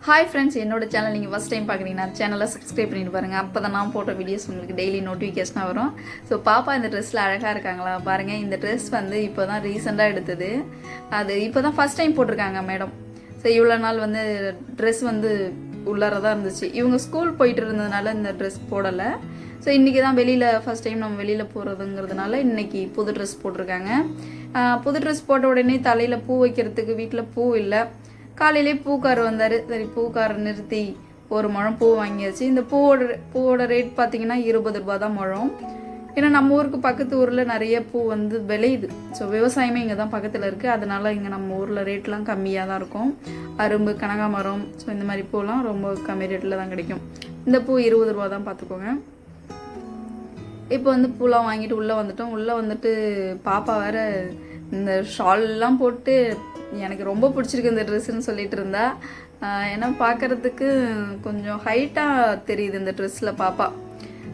Hi friends, என்னோட channel நீங்கள் first time பார்க்குறீங்கன்னா சேனலை சப்ஸ்கிரைப் பண்ணிட்டு பாருங்கள். அப்போ தான் நான் போட்ட வீடியோஸ் உங்களுக்கு டெய்லி நோட்டிஃபிகேஷனாக வரும். ஸோ பாப்பா இந்த ட்ரெஸ்ஸில் அழகாக இருக்காங்களா பாருங்கள். இந்த ட்ரெஸ் வந்து இப்போ தான் ரீசெண்டாக எடுத்தது. அது இப்போ தான் ஃபஸ்ட் டைம் போட்டிருக்காங்க மேடம். ஸோ இவ்வளோ நாள் வந்து ட்ரெஸ் வந்து உள்ளார தான் இருந்துச்சு. இவங்க ஸ்கூல் போயிட்டு இருந்ததுனால இந்த ட்ரெஸ் போடலை. ஸோ இன்றைக்கி தான் வெளியில் ஃபஸ்ட் டைம் நம்ம வெளியில் போகிறதுங்கிறதுனால இன்றைக்கி புது ட்ரெஸ் போட்டிருக்காங்க. புது ட்ரெஸ் போட்ட உடனே தலையில் பூ வைக்கிறதுக்கு வீட்டில் பூ இல்லை. காலையிலே பூக்கார் வந்தார். சரி, பூக்காரை நிறுத்தி ஒரு முழம் பூ வாங்கியாச்சு. இந்த பூவோட ரேட் பார்த்தீங்கன்னா 20 ரூபா தான் முழம். ஏன்னா நம்ம ஊருக்கு பக்கத்து ஊரில் நிறைய பூ வந்து விளையுது. ஸோ விவசாயமே இங்கே தான் பக்கத்தில் இருக்குது. அதனால இங்கே நம்ம ஊரில் ரேட்லாம் கம்மியாக தான் இருக்கும். அரும்பு, கனகாமரம், ஸோ இந்த மாதிரி பூலாம் ரொம்ப கம்மி ரேட்டில் தான் கிடைக்கும். இந்த பூ 20 ரூபா தான், பார்த்துக்கோங்க. இப்போ வந்து பூலாம் வாங்கிட்டு உள்ளே வந்துட்டோம். உள்ளே வந்துட்டு பாப்பா வேற இந்த ஷால்லாம் போட்டு எனக்கு ரொம்ப பிடிச்சிருக்கு இந்த ட்ரெஸ்ஸுன்னு சொல்லிட்டு இருந்தா. ஏன்னா பார்க்குறதுக்கு கொஞ்சம் ஹைட்டாக தெரியுது இந்த ட்ரெஸ்ஸில் பாப்பா.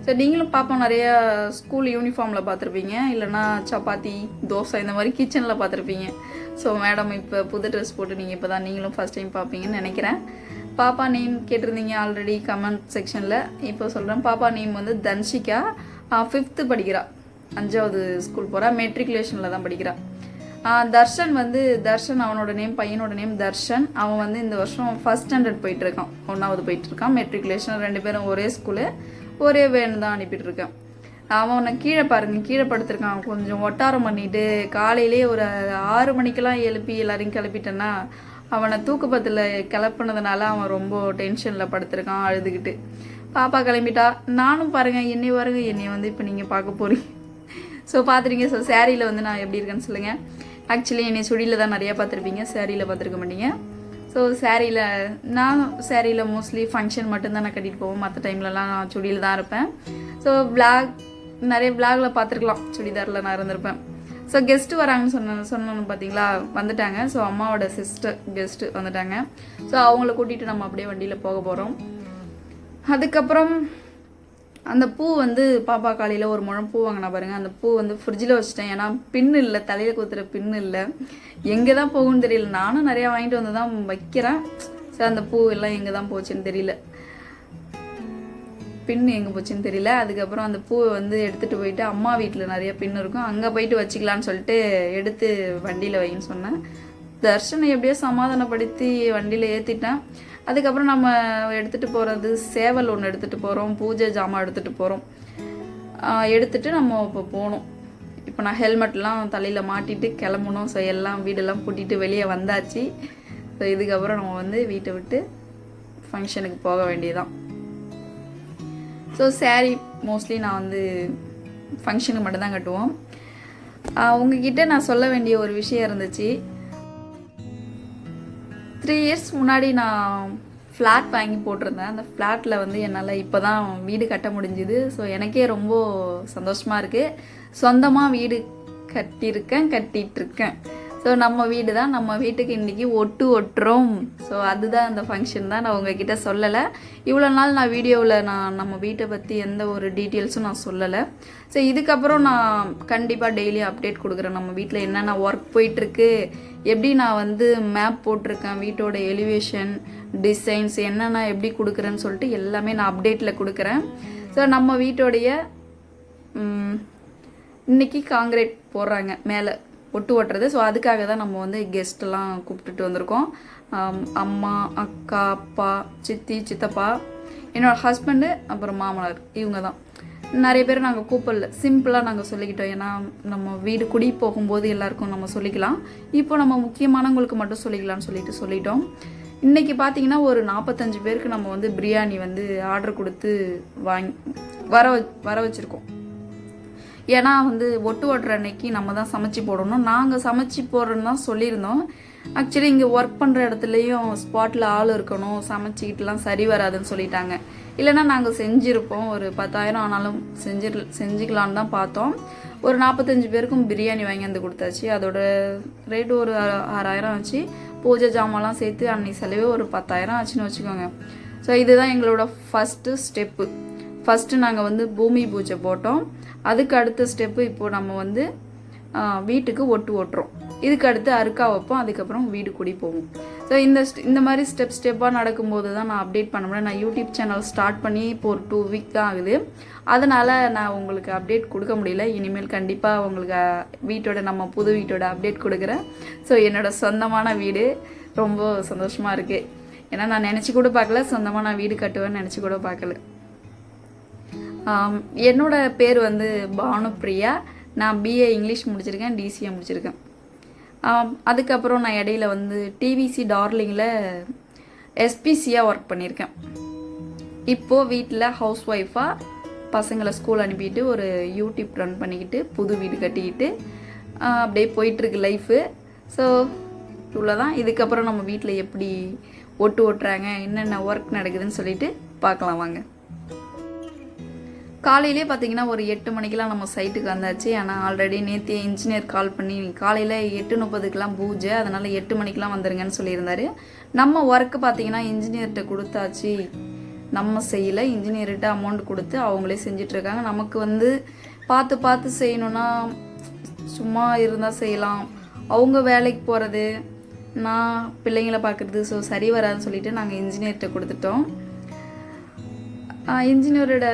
ஸோ நீங்களும் பாப்பா நிறையா ஸ்கூல் யூனிஃபார்மில் பார்த்துருப்பீங்க, இல்லைனா சப்பாத்தி, தோசை இந்த மாதிரி கிச்சனில் பார்த்துருப்பீங்க. ஸோ மேடம் இப்போ புது ட்ரெஸ் போட்டு நீங்கள் இப்போ தான் நீங்களும் ஃபஸ்ட் டைம் பார்ப்பீங்கன்னு நினைக்கிறேன். பாப்பா நேம் கேட்டிருந்தீங்க ஆல்ரெடி கமெண்ட் செக்ஷனில். இப்போ சொல்கிறேன். பாப்பா நேம் வந்து தன்ஷிகா. 5th படிக்கிறா, 5வது ஸ்கூல் போகிறா. மெட்ரிகுலேஷனில் தான் படிக்கிறா. தர்ஷன் அவனோட நேம், பையனோட நேம் தர்ஷன். அவன் வந்து இந்த வருஷம் 1st ஸ்டாண்டர்ட் போயிட்டுருக்கான், 1வது போயிட்டுருக்கான். மெட்ரிகுலேஷன் 2 பேரும் ஒரே ஸ்கூலு, ஒரே வேன் தான் அனுப்பிட்டுருக்கேன். அவனை கீழே பாருங்கள், கீழே படுத்திருக்கான். கொஞ்சம் ஒட்டாரம் பண்ணிட்டு காலையிலே ஒரு 6 மணிக்கெல்லாம் எழுப்பி எல்லாரையும் கிளப்பிட்டேன்னா அவனை தூக்கத்தில் கிளப்புனதுனால அவன் ரொம்ப டென்ஷனில் படுத்திருக்கான் அழுதுகிட்டு. பாப்பா கிளம்பிட்டா. நானும் பாருங்கள், என்னை வந்து இப்போ நீங்கள் பார்க்க போகிறீங்க. ஸோ பார்த்துருங்க. ஸோ சேரீயில் வந்து நான் எப்படி இருக்கேன்னு சொல்லுங்கள். ஆக்சுவலி என்னை சுடியில் தான் நிறையா பார்த்துருப்பீங்க, சேரீயில் பார்த்துருக்க மாட்டீங்க. ஸோ சேரீயில் மோஸ்ட்லி ஃபங்க்ஷன் மட்டும்தான் நான் கட்டிட்டு போவோம். மற்ற டைம்லலாம் நான் சுடியில் தான் இருப்பேன். ஸோ நிறைய விளாகில் பார்த்துருக்கலாம் சுடிதாரில் நான் இருந்திருப்பேன். ஸோ கெஸ்ட்டு வராங்கன்னு சொன்னோன்னு பார்த்தீங்களா, வந்துட்டாங்க. ஸோ அம்மாவோட சிஸ்டர் கெஸ்ட்டு வந்துட்டாங்க. ஸோ அவங்கள கூட்டிகிட்டு நம்ம அப்படியே வண்டியில் போக போகிறோம். அதுக்கப்புறம் அந்த பூ வந்து பாப்பா காலையில் ஒரு முழம் பூ வாங்கினா பாருங்கள். அந்த பூ வந்து ஃப்ரிட்ஜில் வச்சுட்டேன். ஏன்னா பின்னு இல்லை, தலையில் குத்துற பின்னு இல்லை. எங்கே தான் போகுன்னு தெரியல. நானும் நிறையா வாங்கிட்டு வந்து தான் வைக்கிறேன். ஸோ அந்த பூ எல்லாம் எங்கே தான் போச்சுன்னு தெரியல, பின்னு எங்கே போச்சுன்னு தெரியல. அதுக்கப்புறம் அந்த பூவை வந்து எடுத்துகிட்டு போயிட்டு அம்மா வீட்டில் நிறைய பின்னு இருக்கும், அங்கே போயிட்டு வச்சுக்கலான்னு சொல்லிட்டு எடுத்து வண்டியில் வைன்னு சொன்னேன். தர்ஷனை எப்படியோ சமாதானப்படுத்தி வண்டியில் ஏற்றிட்டேன். அதுக்கப்புறம் நம்ம எடுத்துகிட்டு போகிறது சேவல் ஒன்று எடுத்துகிட்டு போகிறோம், பூஜை ஜாமான் எடுத்துகிட்டு போகிறோம். எடுத்துகிட்டு நம்ம இப்போ போகணும். இப்போ நான் ஹெல்மெட்லாம் தலையில் மாட்டிட்டு கிளம்பணும். ஸோ எல்லாம் வீடெல்லாம் பூட்டிட்டு வெளியே வந்தாச்சு. ஸோ இதுக்கப்புறம் நம்ம வந்து வீட்டை விட்டு ஃபங்க்ஷனுக்கு போக வேண்டியதுதான். ஸோ சேரீ மோஸ்ட்லி நான் வந்து ஃபங்க்ஷனுக்கு மட்டும்தான் கட்டுவோம். உங்ககிட்ட நான் சொல்ல வேண்டிய ஒரு விஷயம் இருந்துச்சு. 3 years முன்னாடி நான் ஃப்ளாட் வாங்கி போட்டிருந்தேன். அந்த ஃப்ளாட்டில் வந்து என்னால் இப்போ தான் வீடு கட்ட முடிஞ்சுது. ஸோ எனக்கே ரொம்ப சந்தோஷமாக இருக்குது. சொந்தமாக வீடு கட்டிகிட்ருக்கேன். ஸோ நம்ம வீடு தான், நம்ம வீட்டுக்கு இன்றைக்கி ஒட்டுறோம். ஸோ அதுதான் அந்த ஃபங்க்ஷன் தான். நான் உங்ககிட்ட சொல்லலை. இவ்வளோ நாள் நான் வீடியோவில் நம்ம வீட்டை பற்றி எந்த ஒரு டீட்டெயில்ஸும் நான் சொல்லலை. ஸோ இதுக்கப்புறம் நான் கண்டிப்பாக டெய்லி அப்டேட் கொடுக்குறேன். நம்ம வீட்டில் என்னென்ன ஒர்க் போயிட்டுருக்கு, எப்படி நான் வந்து மேப் போட்டிருக்கேன், வீட்டோட எலிவேஷன் டிசைன்ஸ் என்னென்ன எப்படி கொடுக்குறேன்னு சொல்லிட்டு எல்லாமே நான் அப்டேட்டில் கொடுக்குறேன். ஸோ நம்ம வீட்டோடைய இன்றைக்கி காங்கிரீட் போடுறாங்க, மேலே ஒட்டுறது. ஸோ அதுக்காக தான் நம்ம வந்து கெஸ்ட்டெல்லாம் கூப்பிட்டுட்டு வந்திருக்கோம். அம்மா, அக்கா, அப்பா, சித்தி, சித்தப்பா, என்னோடய ஹஸ்பண்டு, அப்புறம் மாமனார், இவங்க தான். நிறைய பேர் நாங்கள் கூப்பிடல, சிம்பிளாக நாங்கள் சொல்லிக்கிட்டோம். ஏன்னா நம்ம வீடு குடி போகும்போது எல்லாருக்கும் நம்ம சொல்லிக்கலாம், இப்போ நம்ம முக்கியமானவங்களுக்கு மட்டும் சொல்லிக்கலாம்னு சொல்லிட்டோம். இன்றைக்கி பார்த்தீங்கன்னா ஒரு 45 பேருக்கு நம்ம வந்து பிரியாணி வந்து ஆர்டர் கொடுத்து வர வச்சுருக்கோம். ஏன்னா வந்து ஒட்டுற அன்னைக்கு நம்ம தான் சமைச்சி போடணும். நாங்கள் சமைச்சி போடுறோன்னு தான் சொல்லியிருந்தோம். ஆக்சுவலி இங்கே ஒர்க் பண்ணுற இடத்துலையும் ஸ்பாட்டில் ஆள் இருக்கணும், சமைச்சிக்கிட்டுலாம் சரி வராதுன்னு சொல்லிட்டாங்க. இல்லைன்னா நாங்கள் செஞ்சுருப்போம். ஒரு 10,000 ஆனாலும் செஞ்சுக்கலான்னு தான் பார்த்தோம். ஒரு 45 பேருக்கும் பிரியாணி வாங்கி வந்து கொடுத்தாச்சு. அதோட ரேட்டு ஒரு 6,000 ஆச்சு. பூஜை ஜாமான்லாம் சேர்த்து அன்னைக்கு செலவே ஒரு 10,000 ஆச்சுன்னு வச்சுக்கோங்க. ஸோ இதுதான் எங்களோட ஃபஸ்ட்டு ஸ்டெப்பு. ஃபஸ்ட்டு நாங்கள் வந்து பூமி பூஜை போட்டோம். அதுக்கு அடுத்த ஸ்டெப்பு இப்போது நம்ம வந்து வீட்டுக்கு ஒட்டுறோம். இதுக்கு அடுத்து அறுக்கா வைப்போம், அதுக்கப்புறம் வீடு கூடி போவோம். ஸோ இந்த மாதிரி ஸ்டெப்பாக நடக்கும்போது தான் நான் அப்டேட் பண்ண முடியும். நான் யூடியூப் சேனல் ஸ்டார்ட் பண்ணி இப்போ ஒரு 2 வீக் தான் ஆகுது. அதனால் நான் உங்களுக்கு அப்டேட் கொடுக்க முடியல. இனிமேல் கண்டிப்பாக உங்களுக்கு நம்ம புது வீட்டோட அப்டேட் கொடுக்குறேன். ஸோ என்னோடய சொந்தமான வீடு ரொம்ப சந்தோஷமாக இருக்குது. ஏன்னா நான் நினச்சி கூட பார்க்கல, சொந்தமாக நான் வீடு கட்டுவேன்னு நினச்சி கூட பார்க்கல. என்னோட பேர் வந்து பானுப்ரியா. நான் பிஏ இங்கிலீஷ் முடிச்சிருக்கேன், டிசிஏ முடிச்சிருக்கேன். அதுக்கப்புறம் நான் இடையில வந்து டிவிசி டார்லிங்கில் எஸ்பிசியாக ஒர்க் பண்ணியிருக்கேன். இப்போது வீட்டில் ஹவுஸ் ஒய்ஃபாக பசங்களை ஸ்கூல் அனுப்பிட்டு ஒரு யூடியூப் ரன் பண்ணிக்கிட்டு புது வீடு கட்டிக்கிட்டு அப்படியே போயிட்டுருக்கு லைஃபு. ஸோ இவ்வளோதான். இதுக்கப்புறம் நம்ம வீட்டில் எப்படி ஓட்டுறாங்க, என்னென்ன ஒர்க் நடக்குதுன்னு சொல்லிட்டு பார்க்கலாம் வாங்க. காலையிலே பார்த்தீங்கன்னா ஒரு 8 மணிக்கெலாம் நம்ம சைட்டுக்கு வந்தாச்சு. ஆனால் ஆல்ரெடி நேற்று இன்ஜினியர் கால் பண்ணி காலையில் 8:30க்கெலாம் பூஜை, அதனால் 8 மணிக்கெலாம் வந்துருங்கன்னு சொல்லியிருந்தாரு. நம்ம ஒர்க்கு பார்த்தீங்கன்னா இன்ஜினியர்கிட்ட கொடுத்தாச்சு, நம்ம செய்யலை. இன்ஜினியர்கிட்ட அமௌண்ட் கொடுத்து அவங்களே செஞ்சிட்ருக்காங்க. நமக்கு வந்து பார்த்து செய்யணுன்னா சும்மா இருந்தால் செய்யலாம், அவங்க வேலைக்கு போகிறது, நான் பிள்ளைங்களை பார்க்குறது, ஸோ சரி வராதுன்னு சொல்லிட்டு நாங்கள் இன்ஜினியர்கிட்ட கொடுத்துட்டோம். இன்ஜினியரோட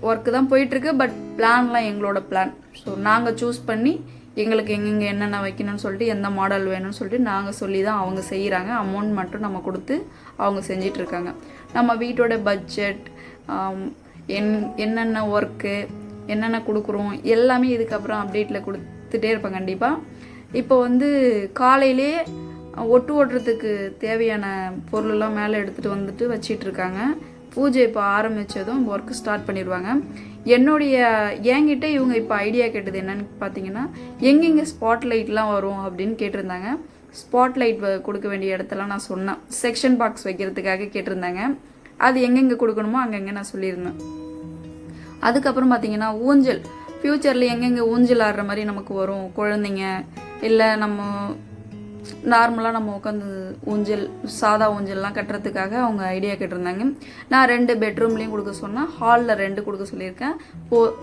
ஒர்க்கு தான் போயிட்டுருக்கு. பட் பிளான்லாம் எங்களோட பிளான். ஸோ நாங்கள் சூஸ் பண்ணி எங்களுக்கு எங்கெங்கே என்னென்ன வைக்கணும்னு சொல்லிட்டு எந்த மாடல் வேணும்னு சொல்லிட்டு நாங்கள் சொல்லி தான் அவங்க செய்கிறாங்க. அமௌண்ட் மட்டும் நம்ம கொடுத்து அவங்க செஞ்சிட்ருக்காங்க. நம்ம வீட்டோட பட்ஜெட், என்னென்ன ஒர்க்கு, என்னென்ன கொடுக்குறோம் எல்லாமே இதுக்கப்புறம் அப்டேட்டில் கொடுத்துட்டே இருப்பேன் கண்டிப்பாக. இப்போ வந்து காலையிலே ஓட்டுறதுக்கு தேவையான பொருளெல்லாம் மேலே எடுத்துகிட்டு வந்துட்டு வச்சிட்ருக்காங்க. பூஜை இப்போ ஆரம்பித்ததும் ஒர்க்கு ஸ்டார்ட் பண்ணிடுவாங்க. என்கிட்ட இவங்க இப்போ ஐடியா கேட்டது என்னன்னு பார்த்தீங்கன்னா, எங்கெங்கே ஸ்பாட்லைட்லாம் வரும் அப்படின்னு கேட்டிருந்தாங்க. ஸ்பாட்லைட் கொடுக்க வேண்டிய இடத்தெல்லாம் நான் சொன்னேன். செக்ஷன் பாக்ஸ் வைக்கிறதுக்காக கேட்டிருந்தாங்க. அது எங்கெங்கே கொடுக்கணுமோ அங்கங்கே நான் சொல்லியிருந்தேன். அதுக்கப்புறம் பார்த்தீங்கன்னா ஊஞ்சல், ஃப்யூச்சரில் எங்கெங்கே ஊஞ்சல் ஆடுற மாதிரி நமக்கு வரும், குழந்தைங்க இல்லை நம்ம நார்மலாக நம்ம உட்காந்து ஊஞ்சல், சாதா ஊஞ்சல்லாம் கட்டுறதுக்காக அவங்க ஐடியா கேட்டிருந்தாங்க. நான் 2 பெட்ரூம்லேயும் கொடுக்க சொன்னேன், ஹாலில் 2 கொடுக்க சொல்லியிருக்கேன்,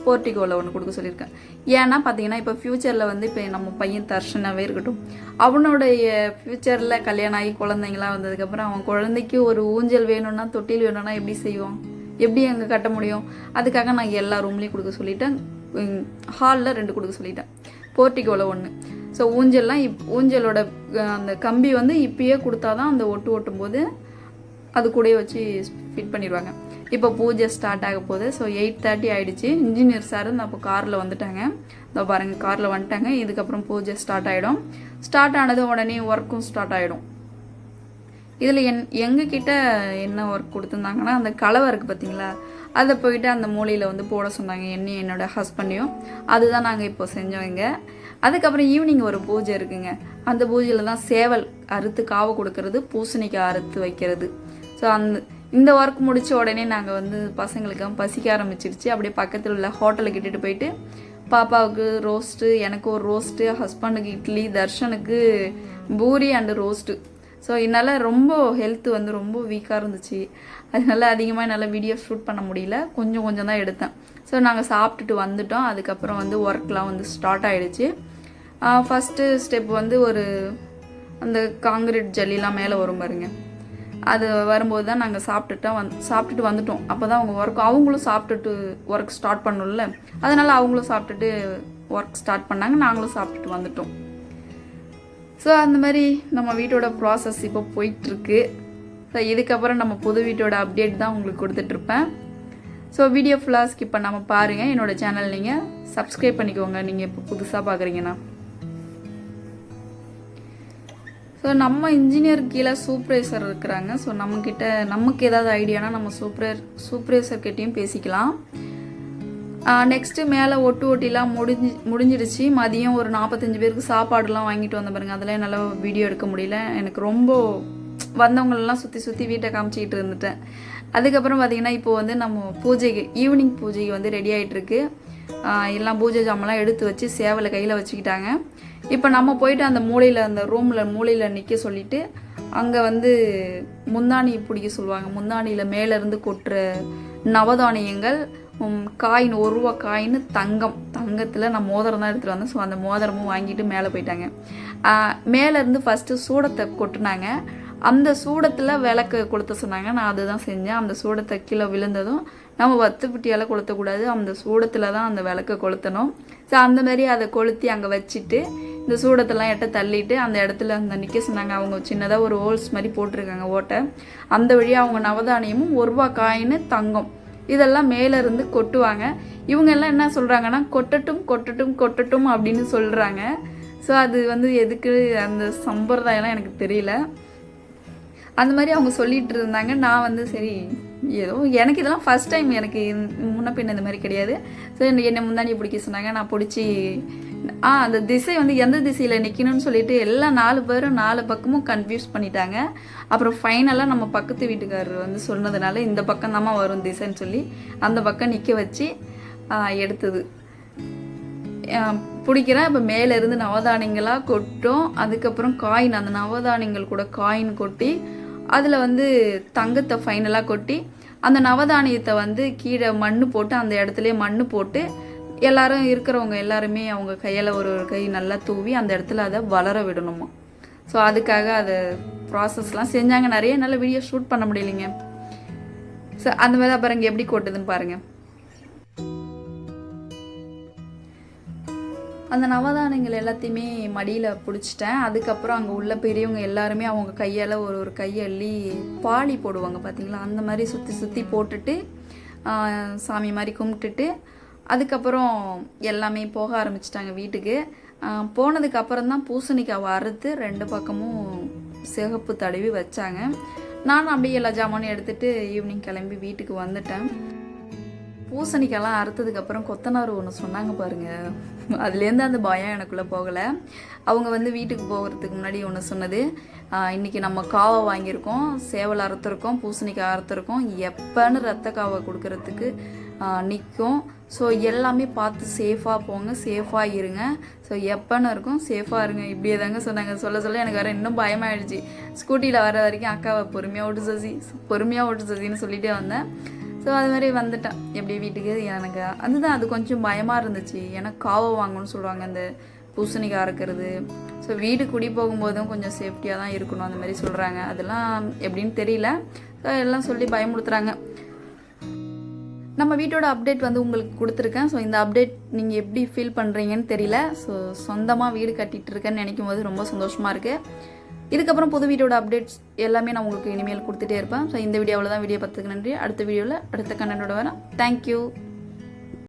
போர்ட்டிகோவில் 1 கொடுக்க சொல்லியிருக்கேன். ஏன்னா பார்த்தீங்கன்னா இப்போ ஃப்யூச்சரில் வந்து இப்போ நம்ம பையன் தர்ஷனாகவே இருக்கட்டும், அவனுடைய ஃப்யூச்சரில் கல்யாணம் ஆகி குழந்தைங்களாம் வந்ததுக்கப்புறம் அவன் குழந்தைக்கு ஒரு ஊஞ்சல் வேணும்னா, தொட்டில் வேணும்னா எப்படி செய்வோம், எப்படி அங்கே கட்ட முடியும்? அதுக்காக நான் எல்லா ரூம்லேயும் கொடுக்க சொல்லிட்டேன். ஹாலில் 2 கொடுக்க சொல்லிட்டேன், போர்ட்டிகோவில் 1. ஸோ ஊஞ்சலோட அந்த கம்பி வந்து இப்பயே கொடுத்தா தான் அந்த ஓட்டும் போது அது கூடயே வச்சு ஃபிட் பண்ணிடுவாங்க. இப்போ பூஜை ஸ்டார்ட் ஆக போகுது. ஸோ 8:30 ஆகிடுச்சு. இன்ஜினியர் சார் அப்போ காரில் வந்துட்டாங்க. இதோ பாருங்கள், காரில் வந்துட்டாங்க. இதுக்கப்புறம் பூஜை ஸ்டார்ட் ஆகிடும். ஸ்டார்ட் ஆனது உடனே ஒர்க்கும் ஸ்டார்ட் ஆகிடும். இதில் எங்ககிட்ட என்ன ஒர்க் கொடுத்துருந்தாங்கன்னா, அந்த கலவை இருக்குது பார்த்தீங்களா, அதை போயிட்டு அந்த மூலையில் வந்து போட சொன்னாங்க, என்னையும் என்னோடய ஹஸ்பண்டையும். அதுதான் நாங்கள் இப்போ செஞ்சோங்க. அதுக்கப்புறம் ஈவினிங் ஒரு பூஜை இருக்குங்க. அந்த பூஜையில் தான் சேவல் அறுத்து காவை கொடுக்கறது, பூசணிக்காய் அறுத்து வைக்கிறது. ஸோ இந்த ஒர்க் முடித்த உடனே நாங்கள் வந்து பசங்களுக்கு பசிக்க ஆரம்பிச்சிருச்சு. அப்படியே பக்கத்தில் உள்ள ஹோட்டலுக்கு இட்டுட்டு போயிட்டு பாப்பாவுக்கு ரோஸ்ட்டு, எனக்கு ஒரு ரோஸ்ட்டு, ஹஸ்பண்டுக்கு இட்லி, தர்ஷனுக்கு பூரி அண்டு ரோஸ்ட்டு. ஸோ என்னால் ரொம்ப ஹெல்த்து வந்து ரொம்ப வீக்காக இருந்துச்சு. அதனால அதிகமாக என்னால் வீடியோ ஷூட் பண்ண முடியல, கொஞ்சம் தான் எடுத்தேன். ஸோ நாங்கள் சாப்பிட்டுட்டு வந்துட்டோம். அதுக்கப்புறம் வந்து ஒர்க்லாம் வந்து ஸ்டார்ட் ஆகிடுச்சு. ஃபஸ்ட்டு ஸ்டெப் வந்து அந்த காங்கிரீட் ஜல்லிலாம் மேலே வரும் பாருங்க, அது வரும்போது தான் நாங்கள் சாப்பிட்டுட்டு வந்துட்டோம். அப்போ தான் அவங்களும் சாப்பிட்டுட்டு ஒர்க் ஸ்டார்ட் பண்ணணும்ல, அதனால் அவங்களும் சாப்பிட்டுட்டு ஒர்க் ஸ்டார்ட் பண்ணாங்க, நாங்களும் சாப்பிட்டுட்டு வந்துட்டோம். ஸோ அந்த மாதிரி நம்ம வீட்டோட ப்ராசஸ் இப்போ போயிட்டுருக்கு. ஸோ இதுக்கப்புறம் நம்ம புது வீட்டோட அப்டேட் தான் உங்களுக்கு கொடுத்துட்ருப்பேன். ஸோ வீடியோ ஃபுல்லாக ஸ்கிப் பண்ணாமல் பாருங்கள். என்னோடய சேனல் நீங்கள் சப்ஸ்கிரைப் பண்ணிக்கோங்க, நீங்கள் இப்போ புதுசாக பார்க்குறீங்கன்னா. ஸோ நம்ம இன்ஜினியர் கீழே சூப்பர்வைசர் இருக்கிறாங்க. ஸோ நமக்கு ஏதாவது ஐடியானா நம்ம சூப்பர்வைசர்கிட்டையும் பேசிக்கலாம். நெக்ஸ்ட்டு மேலே ஓட்டிலாம் முடிஞ்சிடுச்சு. மதியம் ஒரு 45 பேருக்கு சாப்பாடுலாம் வாங்கிட்டு வந்த பாருங்க, அதெல்லாம் என்னால் வீடியோ எடுக்க முடியல. எனக்கு ரொம்ப வந்தவங்களெல்லாம் சுற்றி வீட்டை காமிச்சிக்கிட்டு இருந்துட்டேன். அதுக்கப்புறம் பார்த்திங்கன்னா இப்போ வந்து நம்ம ஈவினிங் பூஜைக்கு வந்து ரெடி ஆகிட்டுருக்கு. எல்லாம் பூஜை ஜாமெல்லாம் எடுத்து வச்சு சேவலை கையில் வச்சுக்கிட்டாங்க. இப்போ நம்ம போயிட்டு அந்த மூலையில் அந்த மூலையில் நிற்க சொல்லிவிட்டு அங்கே வந்து முந்தாணி பிடிக்க சொல்லுவாங்க. முந்தாணியில் மேலேருந்து கொட்டுற நவதானியங்கள், காயின் 1 ரூபா காயின், தங்கத்தில் நான் மோதிரம் தான் எடுத்துகிட்டு வந்தேன். ஸோ அந்த மோதிரமும் வாங்கிட்டு மேலே போயிட்டாங்க. மேலேருந்து ஃபஸ்ட்டு சூடத்தை கொட்டினாங்க. அந்த சூடத்தில் விளக்கு கொளுத்த சொன்னாங்க. நான் அதுதான் செஞ்சேன். அந்த சூடத்தை கீழே விழுந்ததும் நம்ம வத்துப்பிட்டியால் கொளுத்தக்கூடாது, அந்த சூடத்தில் தான் அந்த விளக்கை கொளுத்தணும். ஸோ அந்த மாதிரி அதை கொளுத்தி அங்கே வச்சுட்டு இந்த சூடத்தெல்லாம் தள்ளிட்டு அந்த இடத்துல அந்த நிற்க சொன்னாங்க. அவங்க சின்னதாக ஒரு ஹோல்ஸ் மாதிரி போட்டிருக்காங்க ஓட்டை. அந்த வழியாக அவங்க நவதானியமும் 1 ரூபா காயின், தங்கம் இதெல்லாம் மேலேருந்து கொட்டுவாங்க. இவங்க எல்லாம் என்ன சொல்கிறாங்கன்னா கொட்டட்டும் கொட்டட்டும் கொட்டட்டும் அப்படின்னு சொல்கிறாங்க. ஸோ அது வந்து எதுக்கு அந்த சம்பிரதாயம்லாம் எனக்கு தெரியல. அந்த மாதிரி அவங்க சொல்லிகிட்டு இருந்தாங்க. நான் வந்து சரி ஏதோ எனக்கு இதெல்லாம் ஃபஸ்ட் டைம், எனக்கு முன்ன பின்ன இந்த மாதிரி கிடையாது. ஸோ என்னை முந்தானியை பிடிக்க சொன்னாங்க. நான் பிடிச்சி அந்த திசை வந்து எந்த திசையில் நிற்கணும்னு சொல்லிட்டு எல்லாம் 4 பேரும் 4 பக்கமும் கன்ஃபியூஸ் பண்ணிட்டாங்க. அப்புறம் ஃபைனலாக நம்ம பக்கத்து வீட்டுக்காரர் வந்து சொன்னதுனால இந்த பக்கம் தாம்மா வரும் திசைன்னு சொல்லி அந்த பக்கம் நிற்க வச்சு எடுத்தது பிடிக்கிறேன். இப்போ மேலேருந்து நவதானியங்களாக கொட்டும். அதுக்கப்புறம் காயின், அந்த நவதானியங்கள் கூட காயின் கொட்டி அதில் வந்து தங்கத்தை ஃபைனலாக கொட்டி அந்த நவதானியத்தை வந்து கீழே மண் போட்டு அந்த இடத்துலையே மண் போட்டு எல்லாரும் இருக்கிறவங்க எல்லாருமே அவங்க கையில் ஒரு கை நல்லா தூவி அந்த இடத்துல அதை வளர விடணுமா. ஸோ அதுக்காக அதை ப்ராசஸ்லாம் செஞ்சாங்க. நிறைய நல்ல வீடியோ ஷூட் பண்ண முடியலைங்க. ஸோ அந்த மாதிரி அப்புறம் இங்கே எப்படி கொட்டுதுன்னு பாருங்கள். அந்த நவதானியங்கள் எல்லாத்தையுமே மடியில் பிடிச்சிட்டேன். அதுக்கப்புறம் அங்கே உள்ள பெரியவங்க எல்லாருமே அவங்க கையால் ஒரு கையள்ளி பாலி போடுவாங்க பார்த்தீங்களா, அந்த மாதிரி சுற்றி சுற்றி போட்டுட்டு சாமி மாதிரி கும்பிட்டுட்டு அதுக்கப்புறம் எல்லாமே போக ஆரம்பிச்சிட்டாங்க வீட்டுக்கு. போனதுக்கப்புறம் தான் பூசணிக்காவை அறுத்து 2 பக்கமும் சிகப்பு தடவி வச்சாங்க. நானும் அப்படியே எல்லா ஜாமானும் எடுத்துகிட்டு ஈவினிங் கிளம்பி வீட்டுக்கு வந்துட்டேன். பூசணிக்காய்லாம் அறுத்ததுக்கப்புறம் கொத்தனார் ஒன்று சொன்னாங்க பாருங்கள், அதுலேருந்து அந்த பயம் எனக்குள்ளே போகலை. அவங்க வந்து வீட்டுக்கு போகிறதுக்கு முன்னாடி ஒன்று சொன்னது, இன்றைக்கி நம்ம காவை வாங்கியிருக்கோம், சேவல் அறுத்துருக்கோம், பூசணிக்காய் அறுத்துருக்கோம், எப்போன்னு ரத்த காவை கொடுக்கறதுக்கு நிற்கும். ஸோ எல்லாமே பார்த்து சேஃபாக போங்க, சேஃபாக இருங்க. ஸோ எப்போன்னு இருக்கும் சேஃபாக இருங்க, இப்படியே தாங்க சொன்னாங்க. சொல்ல எனக்கு வேறு இன்னும் பயமாகிடுச்சு. ஸ்கூட்டியில் வர வரைக்கும் அக்காவை பொறுமையாக ஓட்டு சசின்னு சொல்லிகிட்டே வந்தேன். ஸோ அது மாதிரி வந்துட்டேன் எப்படி வீட்டுக்கு. எனக்கு அதுதான் அது கொஞ்சம் பயமாக இருந்துச்சு. ஏன்னா காவை வாங்கணும்னு சொல்லுவாங்க அந்த பூசணிக்காய் அறுக்கிறது. ஸோ வீடு குடி போகும்போதும் கொஞ்சம் சேஃப்டியாக தான் இருக்கணும் அந்த மாதிரி சொல்கிறாங்க. அதெல்லாம் எப்படின்னு தெரியல. ஸோ எல்லாம் சொல்லி பயமுறுத்துறாங்க. நம்ம வீட்டோட அப்டேட் வந்து உங்களுக்கு கொடுத்துருக்கேன். ஸோ இந்த அப்டேட் நீங்கள் எப்படி ஃபீல் பண்ணுறீங்கன்னு தெரியல. ஸோ சொந்தமாக வீடு கட்டிகிட்டு இருக்கேன்னு நினைக்கும் போது ரொம்ப சந்தோஷமாக இருக்குது. இதுக்கப்புறம் புது வீடியோட அப்டேட்ஸ் எல்லாமே நான் உங்களுக்கு இனிமேல் கொடுத்துட்டே இருப்பேன். ஸோ இந்த வீடியோவில் தான் வீடியோ பார்த்ததுக்கு நன்றி. அடுத்த வீடியோவில் அடுத்த கண்டென்ட்டோட வரேன். தேங்க்யூ.